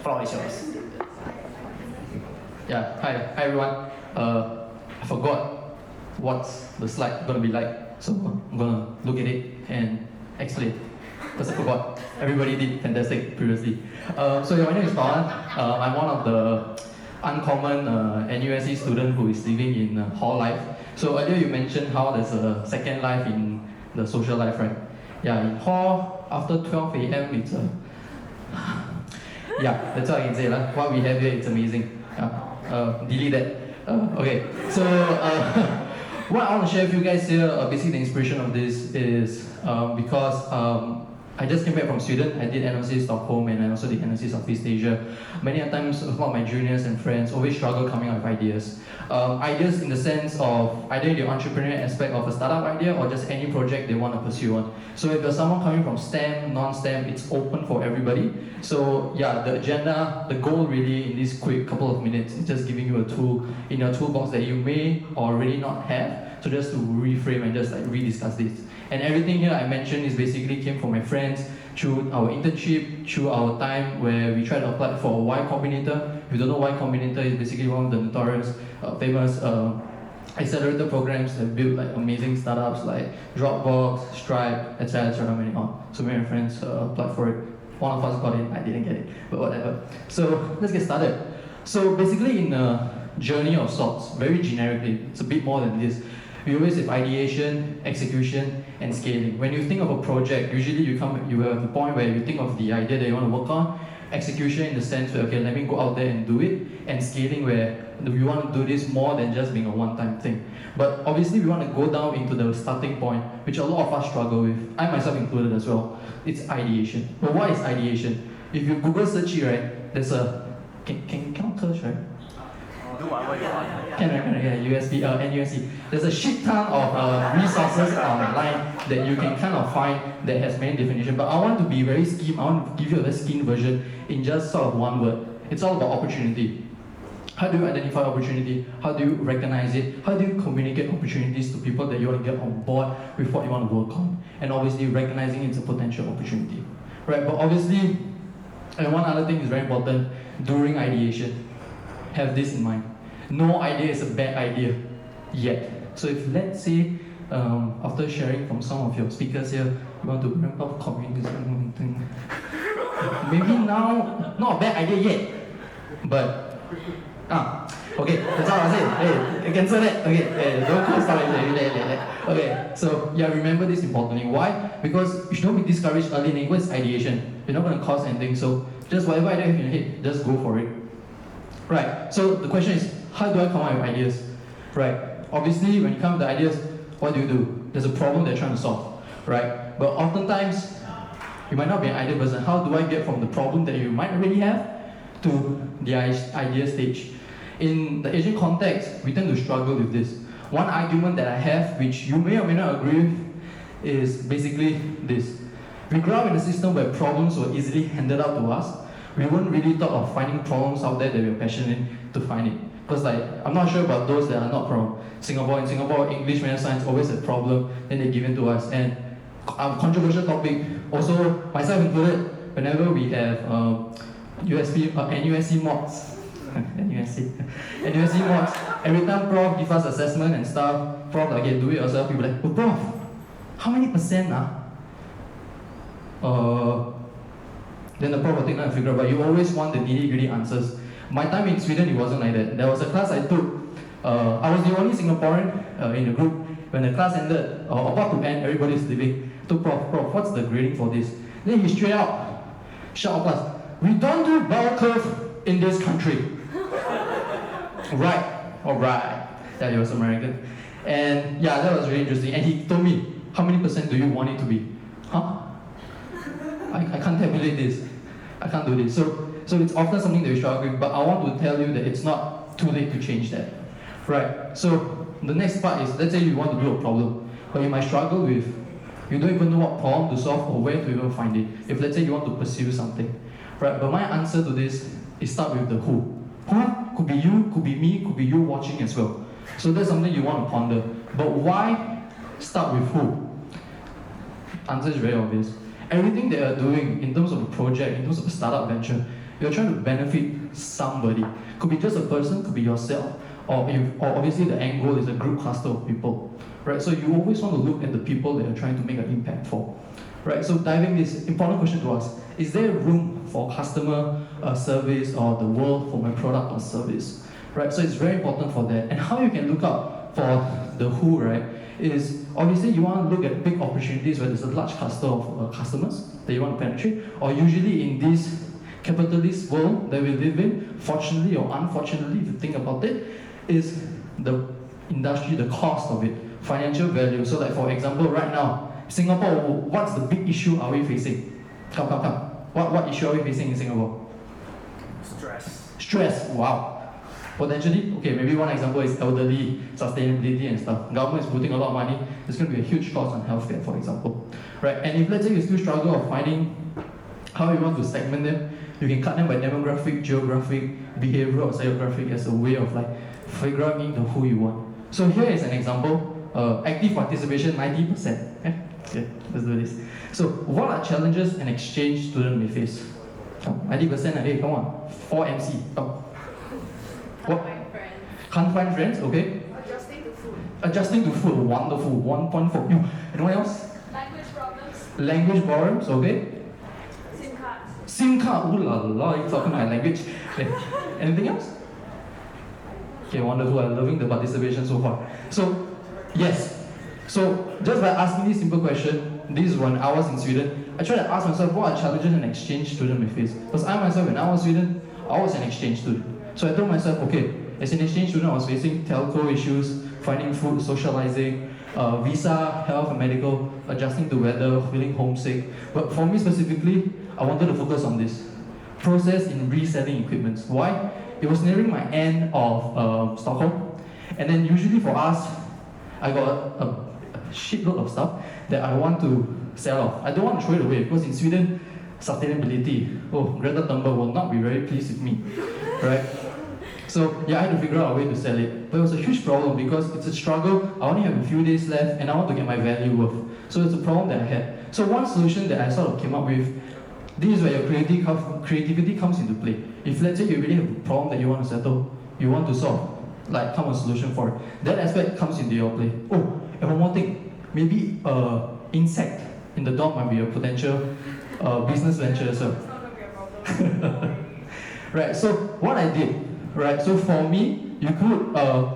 Floor is yours. Yeah, hi everyone. I forgot what's the slide gonna be like, so I'm gonna look at it and explain. Because I forgot. Everybody did fantastic previously. So yeah, my name is Pawan. I'm one of the uncommon NUSC student who is living in hall life. So earlier you mentioned how there's a second life in the social life, right? Yeah, in hall after 12 a.m. it's a yeah, that's all I can say. What we have here, it's amazing. Delete that. Okay, so what I want to share with you guys here, basically the inspiration of this is because I just came back from Sweden. I did NOC Stockholm and I also did NOC Southeast Asia. Many times, a lot of my juniors and friends always struggle coming up with ideas. Ideas in the sense of either the entrepreneurial aspect of a startup idea or just any project they want to pursue on. So if you're someone coming from STEM, non-STEM, it's open for everybody. So yeah, the agenda, the goal really in this quick couple of minutes is just giving you a tool in your toolbox that you may already not have. So just to reframe and just like rediscuss this. And everything here I mentioned is basically came from my friends through our internship, through our time where we tried to apply for a Y Combinator. If you don't know, Y Combinator is basically one of the notorious, famous accelerator programs that build like amazing startups like Dropbox, Stripe, etc. Many on. So many friends applied for it. One of us got it, I didn't get it, but whatever. So let's get started. So basically in a journey of sorts, very generically, it's a bit more than this. We always have ideation, execution, and scaling. When you think of a project, usually you have the point where you think of the idea that you want to work on, execution in the sense where, okay, let me go out there and do it, and scaling where we want to do this more than just being a one-time thing. But obviously we want to go down into the starting point, which a lot of us struggle with, I myself included as well. It's ideation. But what is ideation? If you Google search it, right, there's a, cannot curse, right? Do whatever you want. Can, yeah, USB, NUSC. There's a shit ton of resources online that you can kind of find that has many definitions. But I want to be very scheme. I want to give you a very scheme version in just sort of one word. It's all about opportunity. How do you identify opportunity? How do you recognize it? How do you communicate opportunities to people that you want to get on board with what you want to work on? And obviously recognizing it's a potential opportunity. Right, but obviously, and one other thing is very important during ideation. Have this in mind. No idea is a bad idea yet. So if let's say, after sharing from some of your speakers here, you want to ramp up communication thing. Maybe now, not a bad idea yet, but okay, that's all I say. Hey, cancel that. Okay, don't call stuff like okay, so yeah, remember this importantly. Why? Because you should not be discouraged early in what's ideation. You're not going to cause anything, so just whatever idea you have in your head, just go for it. Right, so the question is, how do I come up with ideas? Right, obviously when you come up with the ideas, what do? There's a problem they're trying to solve, right? But oftentimes, you might not be an idea person. How do I get from the problem that you might already have to the idea stage? In the Asian context, we tend to struggle with this. One argument that I have, which you may or may not agree with, is basically this. We grew up in a system where problems were easily handed out to us. We weren't really thought of finding problems out there that we're passionate to find it. Because like, I'm not sure about those that are not from Singapore. In Singapore, English, math, science always a problem, then they give it to us. And a controversial topic, also myself included, whenever we have NUSC mods, NUSC mods, every time prof give us assessment and stuff, prof like, okay, do it yourself, people like, oh prof, how many percent then the prof will take time to figure out, but you always want the nitty-gritty answers. My time in Sweden, it wasn't like that. There was a class I took, I was the only Singaporean in the group. When the class ended, or about to end, everybody's leaving. I told prof, what's the grading for this? Then he straight out, shout out class, we don't do bell curve in this country. Right, alright. Yeah, he was American. And yeah, that was really interesting. And he told me, how many percent do you want it to be? Huh? I can't tabulate this. I can't do this. So it's often something that we struggle with, but I want to tell you that it's not too late to change that. Right, so the next part is, let's say you want to do a problem, but you might struggle with, you don't even know what problem to solve or where to even find it. If let's say you want to pursue something. Right, but my answer to this is start with the who. Who? Could be you, could be me, could be you watching as well. So that's something you want to ponder. But why start with who? Answer is very obvious. Everything they are doing in terms of a project, in terms of a startup venture, You're trying to benefit somebody. Could be just a person, could be yourself, or obviously the end goal is a group cluster of people, right? So you always want to look at the people that you're trying to make an impact for, right? So diving this important question to us: is there room for customer service or the world for my product or service, right? So it's very important for that. And how you can look out for the who, right? Is obviously you want to look at big opportunities where there's a large cluster of customers that you want to penetrate, or usually in this capitalist world that we live in, fortunately or unfortunately, if you think about it, is the industry, the cost of it, financial value. So like for example, right now, Singapore, what's the big issue are we facing? Come. What issue are we facing in Singapore? Stress, wow. Potentially, okay, maybe one example is elderly, sustainability and stuff. Government is putting a lot of money. There's going to be a huge cost on healthcare, for example. Right? And if let's say you still struggle of finding how you want to segment them, you can cut them by demographic, geographic, behavioral, or psychographic as a way of like figuring the who you want. So here is an example. Active participation, 90%. Okay, let's do this. So what are challenges an exchange student may face? 90%, hey, come on. 4 MC, come. What? Can't find friends, okay. Adjusting to food, wonderful, 1.4. You, anyone else? Language problems, okay. SIM card, ooh la la, you're talking my language. Okay. Anything else? Okay, wonderful, I'm loving the participation so far. So, yes. So, just by asking this simple question, this is when I was in Sweden, I tried to ask myself what are challenges an exchange student may face. Because I myself, when I was in Sweden, I was an exchange student. So I told myself, okay, as an exchange student, I was facing telco issues, finding food, socializing, visa, health and medical, adjusting to weather, feeling homesick. But for me specifically, I wanted to focus on this. Process in reselling equipment. Why? It was nearing my end of Stockholm. And then usually for us, I got a shitload of stuff that I want to sell off. I don't want to throw it away because in Sweden, sustainability, Greta Thunberg will not be very pleased with me, right? So yeah, I had to figure out a way to sell it. But it was a huge problem because it's a struggle. I only have a few days left and I want to get my value worth. So it's a problem that I had. So one solution that I sort of came up with, this is where your creativity comes into play. If let's say you really have a problem that you want to settle, you want to solve, like come a solution for it, that aspect comes into your play. Oh, and one more thing, maybe insect in the dorm might be a potential business venture as well. Right, so what I did, right, so for me, you could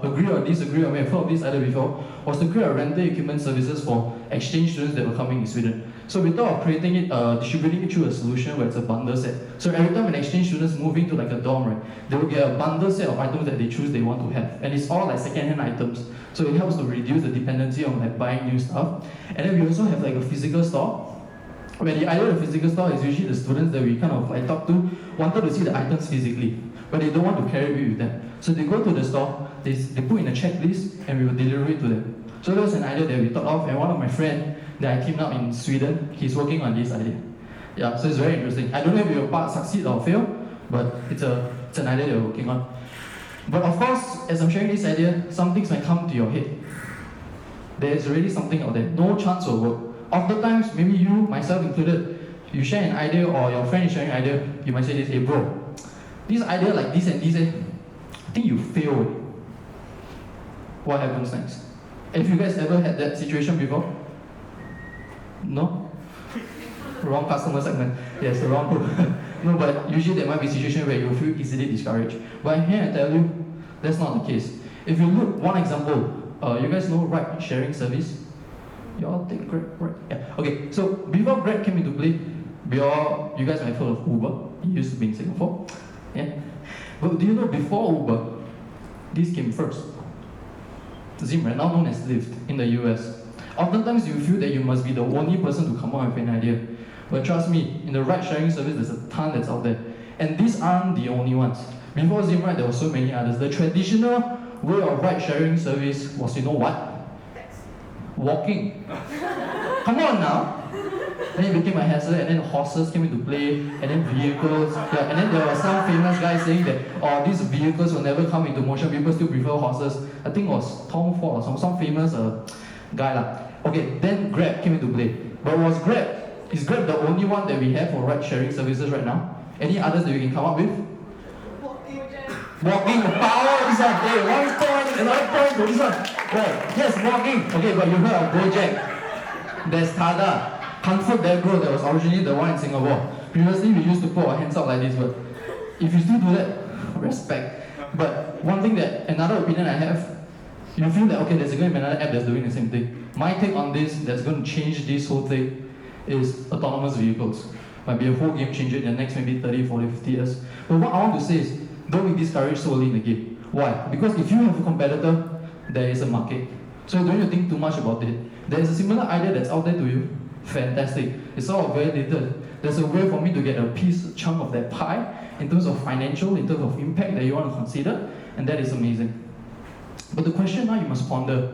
agree or disagree, or may have heard of this either before, was to create a rental equipment services for exchange students that were coming in Sweden. So we thought of creating it, distributing it through a solution where it's a bundle set. So every time an exchange students move into like a dorm, right, they will get a bundle set of items that they choose they want to have. And it's all like second-hand items. So it helps to reduce the dependency on like buying new stuff. And then we also have like a physical store, where the idea of the physical store is usually the students that we kind of like talk to wanted to see the items physically, but they don't want to carry it with them. So they go to the store, they put in a checklist, and we will deliver it to them. So that was an idea that we thought of, and one of my friends that I teamed up in Sweden, he's working on this idea. Yeah, so it's very interesting. I don't know if it will succeed or fail, but it's an idea that we're working on. But of course, as I'm sharing this idea, some things might come to your head. There's already something out there. No chance will work. Oftentimes, maybe you, myself included, you share an idea or your friend is sharing an idea, you might say this, hey bro, this idea like this and this, I think you failed. What happens next? Have you guys ever had that situation before? No? Wrong customer segment. Yes, the wrong group. No, but usually there might be a situation where you feel easily discouraged. But here I tell you, that's not the case. If you look, one example, you guys know ride sharing service? You all take Grab, right? Yeah. Okay, so before Grab came into play, you guys might have heard of Uber. It used to be in Singapore. Yeah. But do you know before Uber, this came first? Zim, right now known as Lyft in the US. Oftentimes you feel that you must be the only person to come up with an idea. But trust me, in the ride-sharing service, there's a ton that's out there. And these aren't the only ones. Before Zim, right, there were so many others. The traditional way of ride-sharing service was, you know what? Walking. Come on now. Then it became a hassle, and then horses came into play, and then vehicles. Yeah, and then there were some famous guys saying that, these vehicles will never come into motion. People still prefer horses. I think it was Tom Ford or some famous guy lah. Okay, then Grab came into play. But is Grab the only one that we have for ride-sharing services right now? Any others that you can come up with? Walking, power, this one. Hey, 1 point, another point for this one. Right, yes, walking. Okay, but you heard of Gojek. There's Tada. Comfort Dare Grow, that was originally the one in Singapore. Previously, we used to put our hands up like this, but if you still do that, respect. But one thing that, another opinion I have, you feel that, okay, there's going to be another app that's doing the same thing. My take on this, that's going to change this whole thing, is autonomous vehicles. Might be a whole game changer in the next maybe 30, 40, 50 years. But what I want to say is, don't be discouraged so early in the game. Why? Because if you have a competitor, there is a market. So you don't need to think too much about it. There is a similar idea that's out there to you. Fantastic. It's all very little. There's a way for me to get a chunk of that pie in terms of financial, in terms of impact that you want to consider, and that is amazing. But the question now you must ponder,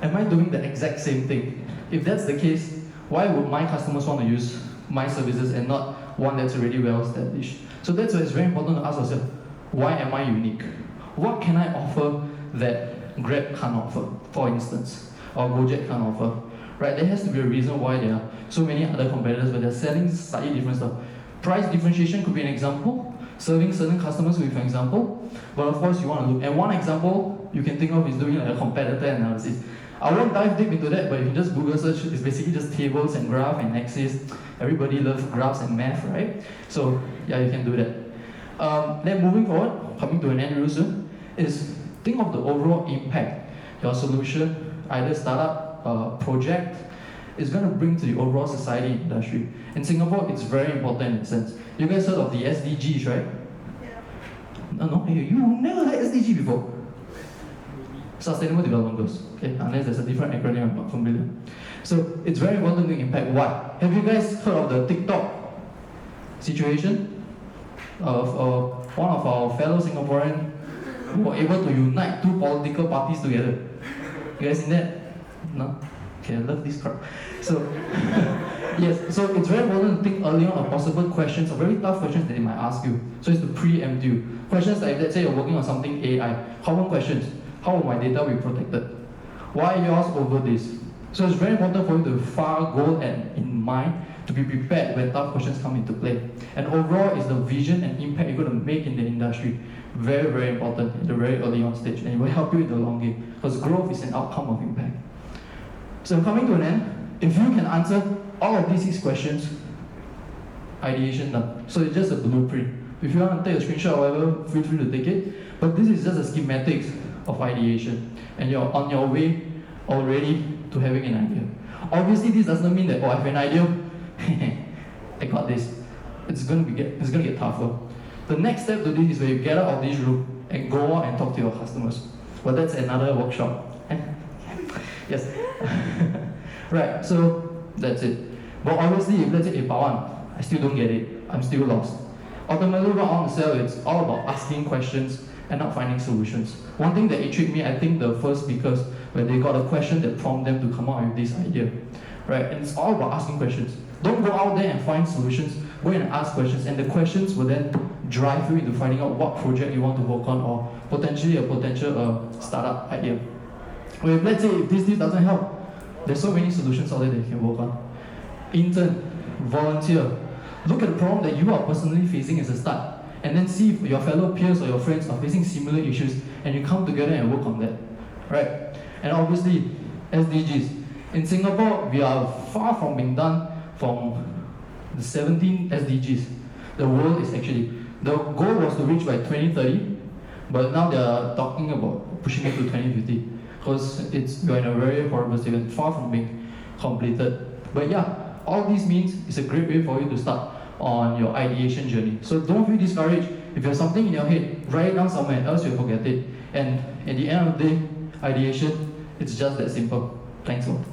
am I doing the exact same thing? If that's the case, why would my customers want to use my services and not one that's already well established? So that's why it's very important to ask ourselves, why am I unique? What can I offer that Grab can't offer, for instance, or Gojek can't offer? Right? There has to be a reason why there are so many other competitors, but they're selling slightly different stuff. Price differentiation could be an example. Serving certain customers could be an example. But of course, you want to look. And one example you can think of is doing like a competitor analysis. I won't dive deep into that, but if you just Google search, it's basically just tables and graph and axes. Everybody loves graphs and math, right? So yeah, you can do that. Then moving forward, coming to an end real soon, is think of the overall impact your solution, either startup, project, is going to bring to the overall society industry. In Singapore, it's very important in a sense. You guys heard of the SDGs, right? Yeah. No, you never heard SDG before. Sustainable Development Goals. Okay, unless there's a different acronym I'm not familiar. So it's very important to impact. Why? Have you guys heard of the TikTok situation of one of our fellow Singaporeans who were able to unite two political parties together? You guys seen that? No? Okay, I love this crowd. So, yes, so it's very important to think early on of possible questions, or very tough questions that they might ask you. So it's to preempt you. Questions like, let's say you're working on something AI. Common questions. How will my data be protected? Why yours over this? So it's very important for you to far goal and in mind to be prepared when tough questions come into play. And overall is the vision and impact you're going to make in the industry. Very, very important in the very early on stage, and it will help you in the long game, because growth is an outcome of impact. So coming to an end, if you can answer all of these 6 questions, ideation done. So it's just a blueprint. If you want to take a screenshot or whatever, feel free to take it. But this is just a schematics of ideation, and you're on your way already to having an idea. Obviously, this doesn't mean that, oh, I have an idea, I got this. It's gonna get tougher. The next step to this is when you get out of this room and go out and talk to your customers. But that's another workshop. Yes. Right, so that's it. But obviously, if let's say, Pawan, I still don't get it, I'm still lost. Ultimately, what I want to sell, it's all about asking questions and not finding solutions. One thing that intrigued me, I think the first speakers, when they got a question that prompted them to come out with this idea. Right, and it's all about asking questions. Don't go out there and find solutions, go in and ask questions, and the questions will then drive you into finding out what project you want to work on, or potentially a potential startup idea. Well, if let's say if this doesn't help, there's so many solutions out there that you can work on. Intern, volunteer, look at the problem that you are personally facing as a start, and then see if your fellow peers or your friends are facing similar issues, and you come together and work on that. Right? And obviously, SDGs. In Singapore, we are far from being done from the 17 SDGs. The world is actually, the goal was to reach by 2030, but now they are talking about pushing it to 2050, because we're in a very horrible state, far from being completed. But yeah, all this means it's a great way for you to start on your ideation journey. So don't feel discouraged. If you have something in your head, write it down somewhere, else you'll forget it. And at the end of the day, ideation, it's just that simple. Thanks a lot.